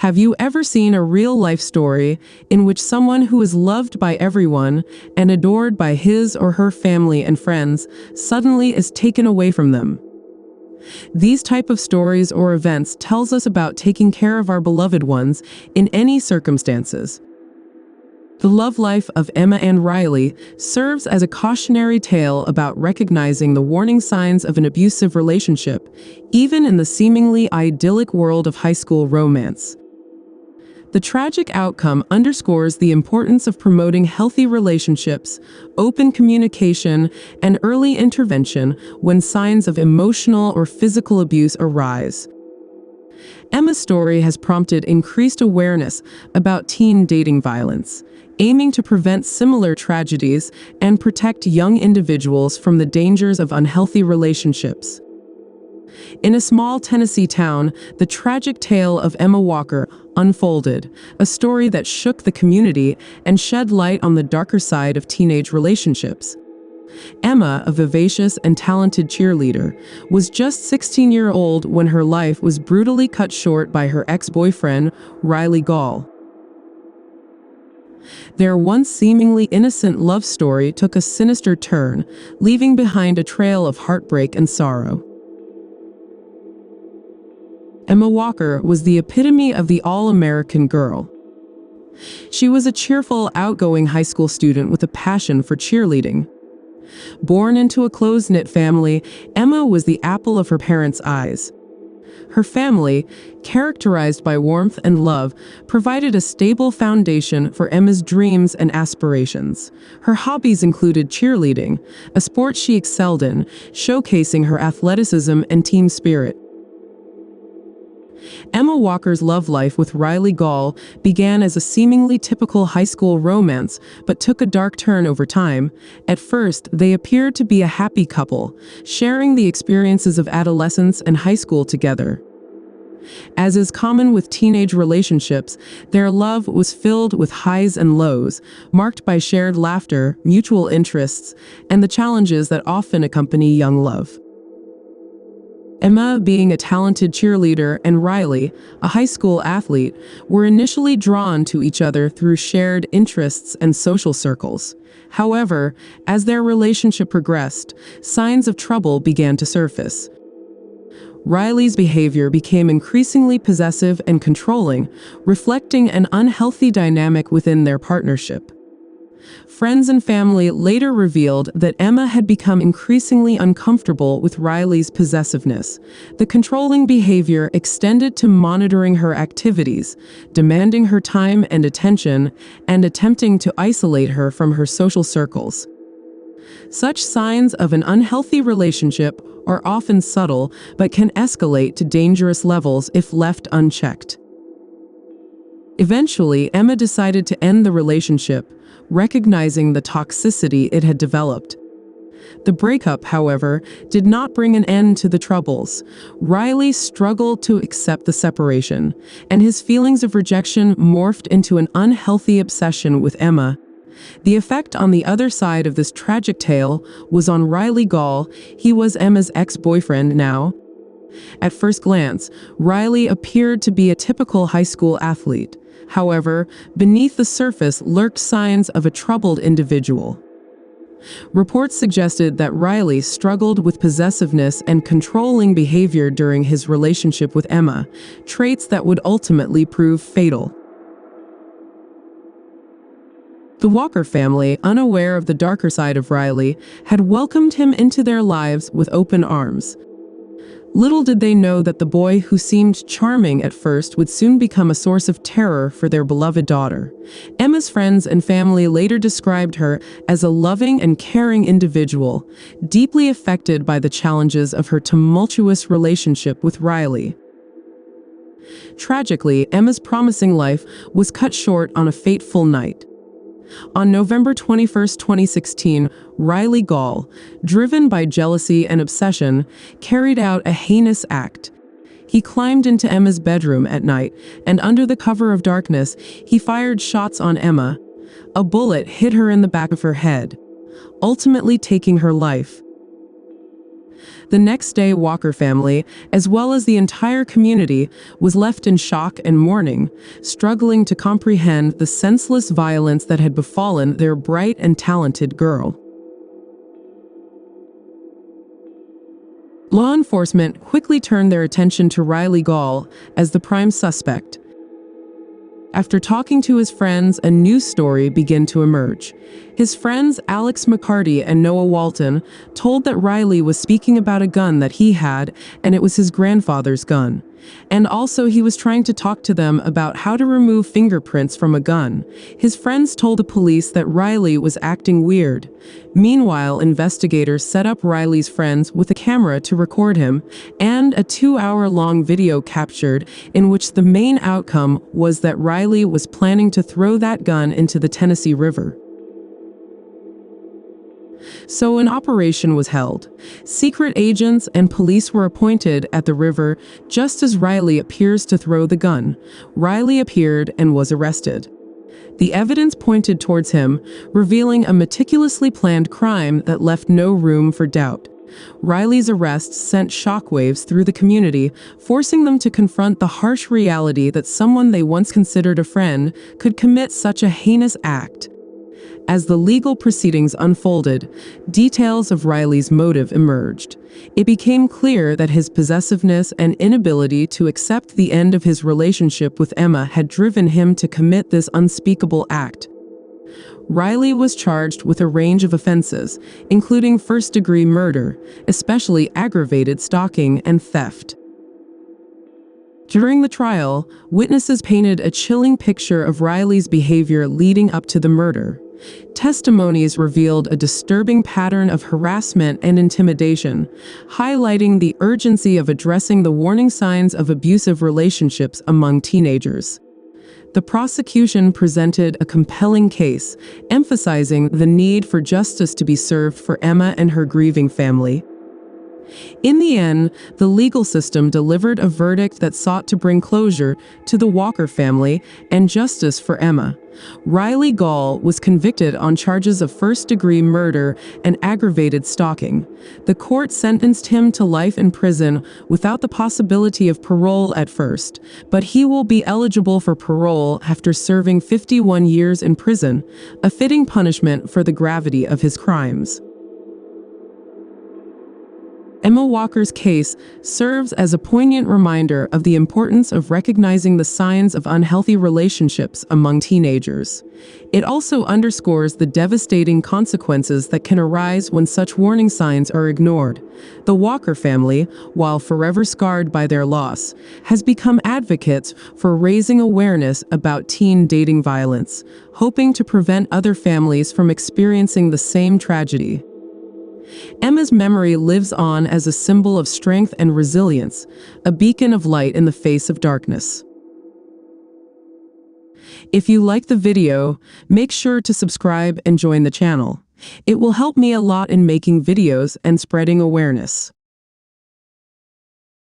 Have you ever seen a real-life story in which someone who is loved by everyone and adored by his or her family and friends suddenly is taken away from them? These type of stories or events tells us about taking care of our beloved ones in any circumstances. The love life of Emma and Riley serves as a cautionary tale about recognizing the warning signs of an abusive relationship, even in the seemingly idyllic world of high school romance. The tragic outcome underscores the importance of promoting healthy relationships, open communication, and early intervention when signs of emotional or physical abuse arise. Emma's story has prompted increased awareness about teen dating violence, aiming to prevent similar tragedies and protect young individuals from the dangers of unhealthy relationships. In a small Tennessee town, the tragic tale of Emma Walker unfolded, a story that shook the community and shed light on the darker side of teenage relationships. Emma, a vivacious and talented cheerleader, was just 16-year-old when her life was brutally cut short by her ex-boyfriend, Riley Gall. Their once seemingly innocent love story took a sinister turn, leaving behind a trail of heartbreak and sorrow. Emma Walker was the epitome of the all-American girl. She was a cheerful, outgoing high school student with a passion for cheerleading. Born into a close-knit family, Emma was the apple of her parents' eyes. Her family, characterized by warmth and love, provided a stable foundation for Emma's dreams and aspirations. Her hobbies included cheerleading, a sport she excelled in, showcasing her athleticism and team spirit. Emma Walker's love life with Riley Gall began as a seemingly typical high school romance, but took a dark turn over time. At first, they appeared to be a happy couple, sharing the experiences of adolescence and high school together. As is common with teenage relationships, their love was filled with highs and lows, marked by shared laughter, mutual interests, and the challenges that often accompany young love. Emma, being a talented cheerleader, and Riley, a high school athlete, were initially drawn to each other through shared interests and social circles. However, as their relationship progressed, signs of trouble began to surface. Riley's behavior became increasingly possessive and controlling, reflecting an unhealthy dynamic within their partnership. Friends and family later revealed that Emma had become increasingly uncomfortable with Riley's possessiveness. The controlling behavior extended to monitoring her activities, demanding her time and attention, and attempting to isolate her from her social circles. Such signs of an unhealthy relationship are often subtle but can escalate to dangerous levels if left unchecked. Eventually, Emma decided to end the relationship, recognizing the toxicity it had developed. The breakup, however, did not bring an end to the troubles. Riley struggled to accept the separation, and his feelings of rejection morphed into an unhealthy obsession with Emma. The effect on the other side of this tragic tale was on Riley Gall. He was Emma's ex-boyfriend now. At first glance, Riley appeared to be a typical high school athlete. However, beneath the surface lurked signs of a troubled individual. Reports suggested that Riley struggled with possessiveness and controlling behavior during his relationship with Emma, traits that would ultimately prove fatal. The Walker family, unaware of the darker side of Riley, had welcomed him into their lives with open arms. Little did they know that the boy who seemed charming at first would soon become a source of terror for their beloved daughter. Emma's friends and family later described her as a loving and caring individual, deeply affected by the challenges of her tumultuous relationship with Riley. Tragically, Emma's promising life was cut short on a fateful night. On November 21, 2016, Riley Gall, driven by jealousy and obsession, carried out a heinous act. He climbed into Emma's bedroom at night, and under the cover of darkness, he fired shots on Emma. A bullet hit her in the back of her head, ultimately taking her life. The next day, Walker family, as well as the entire community, was left in shock and mourning, struggling to comprehend the senseless violence that had befallen their bright and talented girl. Law enforcement quickly turned their attention to Riley Gall as the prime suspect. After talking to his friends, a new story began to emerge. His friends Alex McCarty and Noah Walton told that Riley was speaking about a gun that he had, and it was his grandfather's gun. And also he was trying to talk to them about how to remove fingerprints from a gun. His friends told the police that Riley was acting weird. Meanwhile, investigators set up Riley's friends with a camera to record him, and a 2-hour-long video captured in which the main outcome was that Riley was planning to throw that gun into the Tennessee River. So an operation was held. Secret agents and police were appointed at the river just as Riley appears to throw the gun. Riley appeared and was arrested. The evidence pointed towards him, revealing a meticulously planned crime that left no room for doubt. Riley's arrest sent shockwaves through the community, forcing them to confront the harsh reality that someone they once considered a friend could commit such a heinous act. As the legal proceedings unfolded, details of Riley's motive emerged. It became clear that his possessiveness and inability to accept the end of his relationship with Emma had driven him to commit this unspeakable act. Riley was charged with a range of offenses, including first-degree murder, especially aggravated stalking and theft. During the trial, witnesses painted a chilling picture of Riley's behavior leading up to the murder. Testimonies revealed a disturbing pattern of harassment and intimidation, highlighting the urgency of addressing the warning signs of abusive relationships among teenagers. The prosecution presented a compelling case, emphasizing the need for justice to be served for Emma and her grieving family. In the end, the legal system delivered a verdict that sought to bring closure to the Walker family and justice for Emma. Riley Gall was convicted on charges of first-degree murder and aggravated stalking. The court sentenced him to life in prison without the possibility of parole at first, but he will be eligible for parole after serving 51 years in prison, a fitting punishment for the gravity of his crimes. Emma Walker's case serves as a poignant reminder of the importance of recognizing the signs of unhealthy relationships among teenagers. It also underscores the devastating consequences that can arise when such warning signs are ignored. The Walker family, while forever scarred by their loss, has become advocates for raising awareness about teen dating violence, hoping to prevent other families from experiencing the same tragedy. Emma's memory lives on as a symbol of strength and resilience, a beacon of light in the face of darkness. If you like the video, make sure to subscribe and join the channel. It will help me a lot in making videos and spreading awareness.